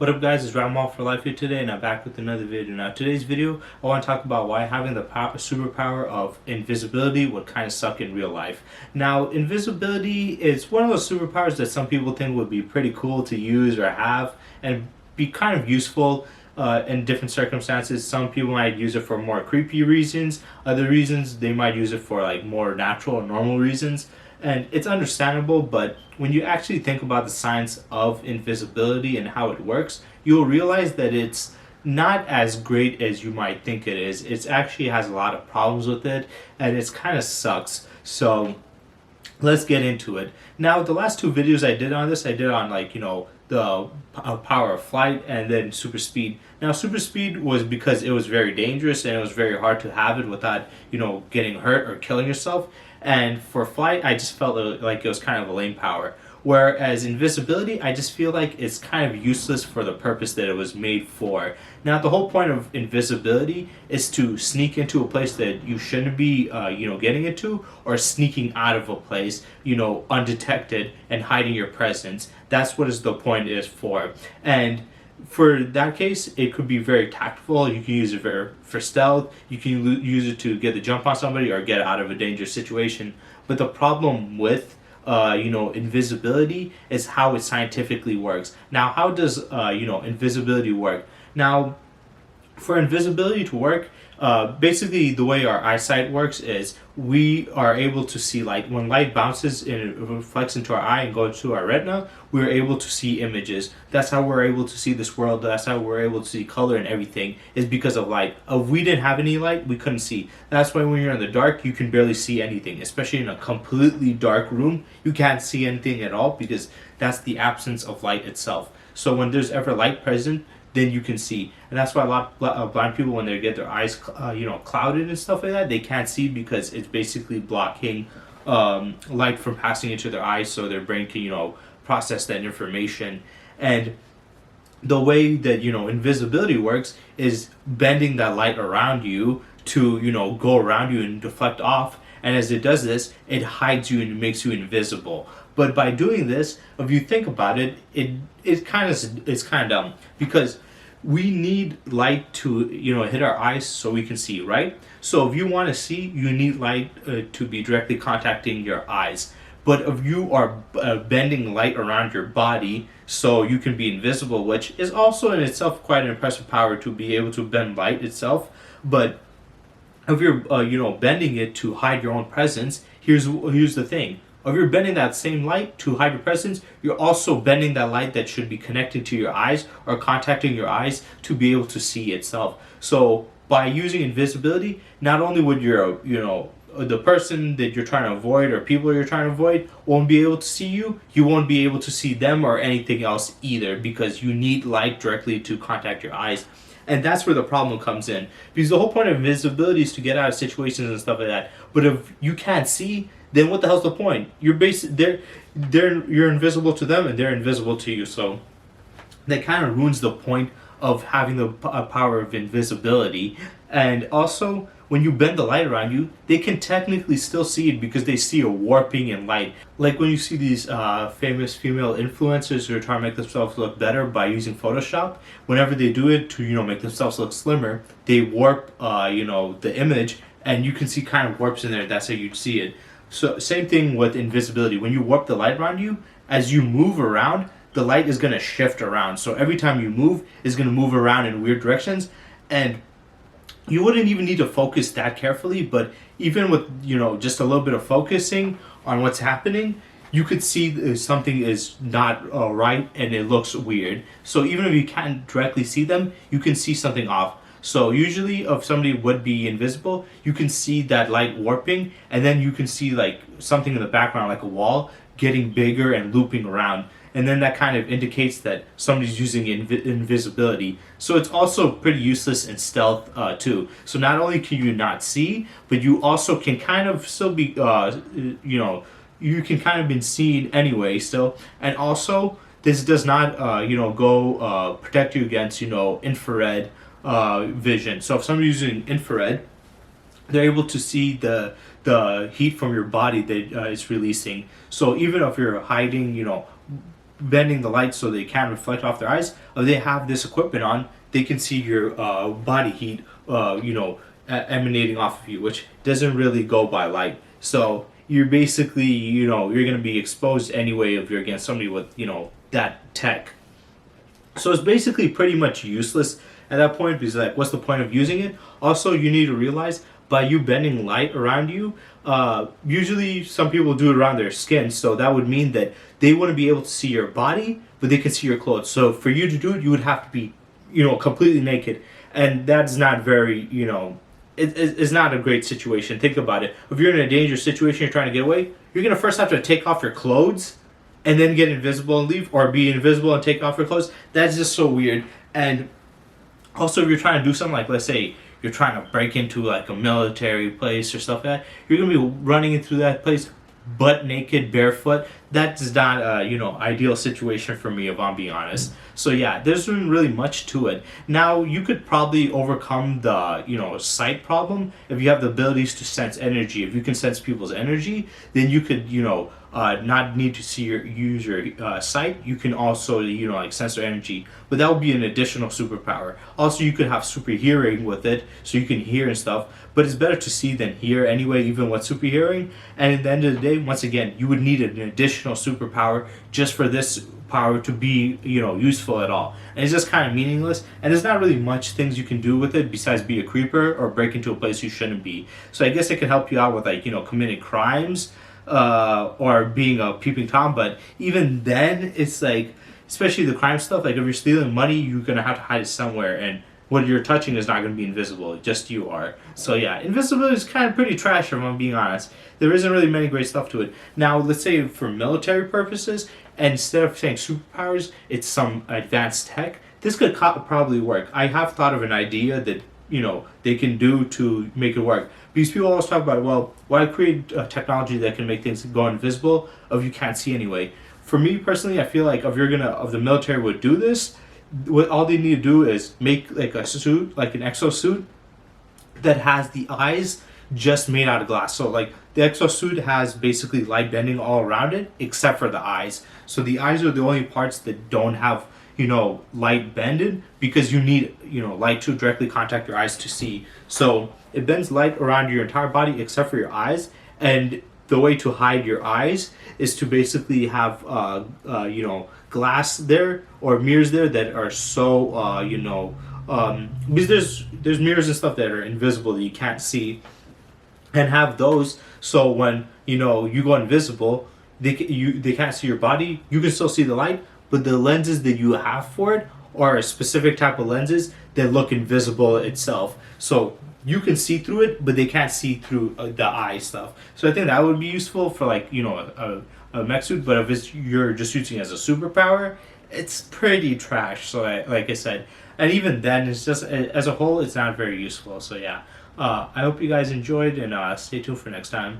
What up guys, it's Ramal for Life here today and I'm back with another video. Now today's video, I want to talk about why having the superpower of invisibility would kind of suck in real life. Now invisibility is one of those superpowers that some people think would be pretty cool to use or have and be kind of useful in different circumstances. Some people might use it for more creepy reasons, other reasons they might use it for like more natural or normal reasons. And it's understandable, but when you actually think about the science of invisibility and how it works, you'll realize that it's not as great as you might think it is. It actually has a lot of problems with it, and it's kind of sucks. So let's get into it. Now, the last two videos I did on this, I did on the power of flight and then super speed. Now, super speed was because it was very dangerous and it was very hard to have it without, getting hurt or killing yourself. And for flight, I just felt like it was kind of a lame power. Whereas invisibility, I just feel like it's kind of useless for the purpose that it was made for. Now, the whole point of invisibility is to sneak into a place that you shouldn't be, getting into, or sneaking out of a place, undetected and hiding your presence. That's what is the point is for. And for that case, it could be very tactful. You can use it for stealth. You can use it to get the jump on somebody or get out of a dangerous situation. But the problem with invisibility is how it scientifically works. Now, how does invisibility work? Now, for invisibility to work, basically the way our eyesight works is we are able to see light. When light bounces and it reflects into our eye and goes to our retina, we're able to see images. That's how we're able to see this world. That's how we're able to see color and everything, is because of light. If we didn't have any light, we couldn't see. That's why when you're in the dark, you can barely see anything, especially in a completely dark room. You can't see anything at all because that's the absence of light itself. So when there's ever light present, then you can see. And that's why a lot of blind people, when they get their eyes clouded and stuff like that, they can't see because it's basically blocking light from passing into their eyes, so their brain can process that information. And the way that invisibility works is bending that light around you to go around you and deflect off. And as it does this, it hides you and makes you invisible. But by doing this, if you think about it, it's kind of dumb, because we need light to hit our eyes so we can see, right? So if you want to see, you need light to be directly contacting your eyes. But if you are bending light around your body so you can be invisible, which is also in itself quite an impressive power to be able to bend light itself, but if you're bending it to hide your own presence, here's the thing. If you're bending that same light to hide your presence, you're also bending that light that should be connected to your eyes or contacting your eyes to be able to see itself. So by using invisibility, not only would the person that you're trying to avoid or people you're trying to avoid won't be able to see you, you won't be able to see them or anything else either, because you need light directly to contact your eyes. And that's where the problem comes in, because the whole point of invisibility is to get out of situations and stuff like that. But if you can't see, then what the hell's the point? You're you're invisible to them and they're invisible to you. So that kind of ruins the point of having the power of invisibility. And also, when you bend the light around you, they can technically still see it because they see a warping in light. Like when you see these famous female influencers who are trying to make themselves look better by using Photoshop, whenever they do it to make themselves look slimmer, they warp the image, and you can see kind of warps in there. That's how you see it. So same thing with invisibility. When you warp the light around you, as you move around, the light is going to shift around. So every time you move, it's going to move around in weird directions. And you wouldn't even need to focus that carefully, but even with just a little bit of focusing on what's happening, you could see something is not right and it looks weird. So even if you can't directly see them, you can see something off. So usually if somebody would be invisible, you can see that light warping, and then you can see like something in the background, like a wall, getting bigger and looping around. And then that kind of indicates that somebody's using invisibility. So it's also pretty useless in stealth too. So not only can you not see, but you also can kind of still be, you can kind of be seen anyway still. And also, this does not, go protect you against, infrared vision. So if somebody's using infrared, they're able to see the heat from your body that it's releasing. So even if you're hiding, bending the light so they can reflect off their eyes, or they have this equipment on, they can see your body heat, emanating off of you, which doesn't really go by light. So you're basically, you're going to be exposed anyway if you're against somebody with, that tech. So it's basically pretty much useless at that point, because like, what's the point of using it? Also, you need to realize by you bending light around you, usually some people do it around their skin, so that would mean that they wouldn't be able to see your body, but they can see your clothes. So for you to do it, you would have to be, completely naked, and that's not very, it's not a great situation. Think about it. If you're in a dangerous situation, you're trying to get away, you're gonna first have to take off your clothes and then get invisible and leave, or be invisible and take off your clothes. That's just so weird. And also, if you're trying to do something like, let's say you're trying to break into like a military place or stuff like that, you're gonna be running into that place butt naked, barefoot. That's not a ideal situation for me, if I'm being honest. So yeah, there's not really much to it. Now you could probably overcome the sight problem if you have the abilities to sense energy. If you can sense people's energy, then you could not need to use your sight. You can also like sense their energy, but that would be an additional superpower. Also, you could have super hearing with it, so you can hear and stuff. But it's better to see than hear anyway, even with super hearing. And at the end of the day, once again, you would need an additional superpower just for this power to be useful at all. And it's just kind of meaningless, and there's not really much things you can do with it besides be a creeper or break into a place you shouldn't be. So I guess it can help you out with like committing crimes, or being a peeping tom. But even then, it's like, especially the crime stuff, like if you're stealing money, you're gonna have to hide it somewhere, and what you're touching is not going to be invisible, just you are. So yeah, invisibility is kind of pretty trash, if I'm being honest. There isn't really many great stuff to it. Now, let's say for military purposes, and instead of saying superpowers, it's some advanced tech, this could probably work. I have thought of an idea that they can do to make it work. Because people always talk about, well, why create a technology that can make things go invisible if you can't see anyway? For me personally, I feel like if the military would do this, what all they need to do is make like a suit, like an exosuit that has the eyes just made out of glass. So like the exosuit has basically light bending all around it except for the eyes. So the eyes are the only parts that don't have light bended, because you need light to directly contact your eyes to see. So it bends light around your entire body except for your eyes. And the way to hide your eyes is to basically have glass there or mirrors there that are so because there's mirrors and stuff that are invisible that you can't see, and have those so when you go invisible, they can't see your body. You can still see the light, but the lenses that you have for it are a specific type of lenses that look invisible itself. So you can see through it, but they can't see through the eye stuff. So I think that would be useful for like a mech suit. But if you're just using it as a superpower, it's pretty trash. So like I said, and even then, it's just as a whole, it's not very useful. So yeah, I hope you guys enjoyed, and stay tuned for next time.